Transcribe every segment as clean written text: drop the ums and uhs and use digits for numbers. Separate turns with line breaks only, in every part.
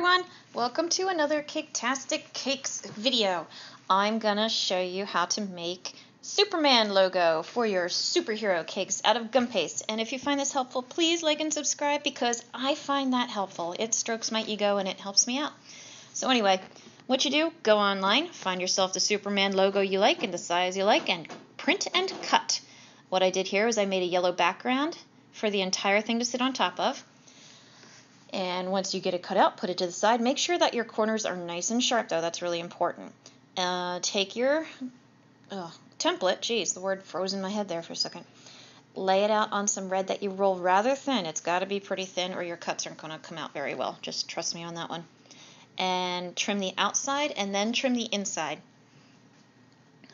everyone, welcome to another Caketastic Cakes video. I'm gonna show you how to make Superman logo for your superhero cakes out of gumpaste. And if you find this helpful, please like and subscribe because I find that helpful. It strokes my ego and it helps me out. So anyway, what you do, go online, find yourself the Superman logo you like and the size you like, and print and cut. What I did here is I made a yellow background for the entire thing to sit on top of. And once you get it cut out, put it to the side. Make sure that your corners are nice and sharp, though. That's really important. Take your template. Geez, the word froze in my head there for a second. Lay it out on some red that you roll rather thin. It's got to be pretty thin or your cuts aren't going to come out very well. Just trust me on that one. And trim the outside and then trim the inside.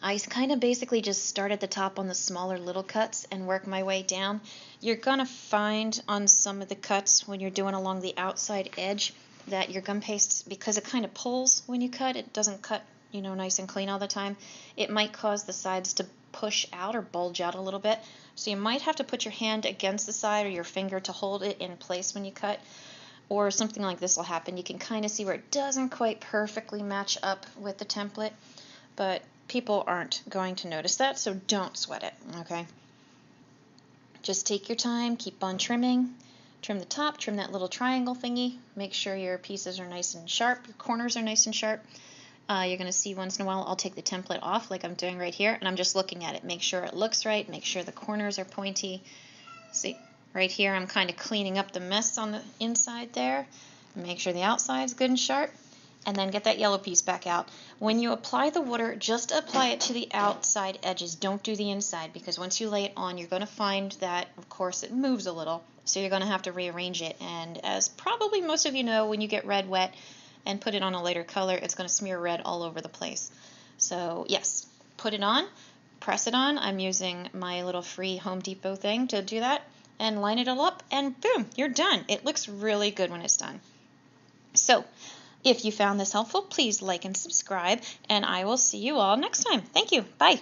I kind of basically just start at the top on the smaller little cuts and work my way down. You're going to find on some of the cuts when you're doing along the outside edge that your gum paste, because it kind of pulls when you cut, it doesn't cut, nice and clean all the time. It might cause the sides to push out or bulge out a little bit. So you might have to put your hand against the side or your finger to hold it in place when you cut. Or something like this will happen. You can kind of see where it doesn't quite perfectly match up with the template, but people aren't going to notice that, so don't sweat it, okay? Just take your time, keep on trimming. Trim the top, trim that little triangle thingy. Make sure your pieces are nice and sharp, your corners are nice and sharp. You're going to see once in a while I'll take the template off like I'm doing right here, and I'm just looking at it. Make sure it looks right, make sure the corners are pointy. See, right here I'm kind of cleaning up the mess on the inside there. Make sure the outside's good and sharp. And then get that yellow piece back out. When you apply the water, just apply it to the outside edges. Don't do the inside, because once you lay it on, you're going to find that, of course, it moves a little. So you're going to have to rearrange it. And as probably most of you know, when you get red wet and put it on a lighter color, it's going to smear red all over the place. So yes, put it on, press it on. I'm using my little free Home Depot thing to do that. And line it all up, and boom, you're done. It looks really good when it's done. So, if you found this helpful, please like and subscribe, and I will see you all next time. Thank you. Bye.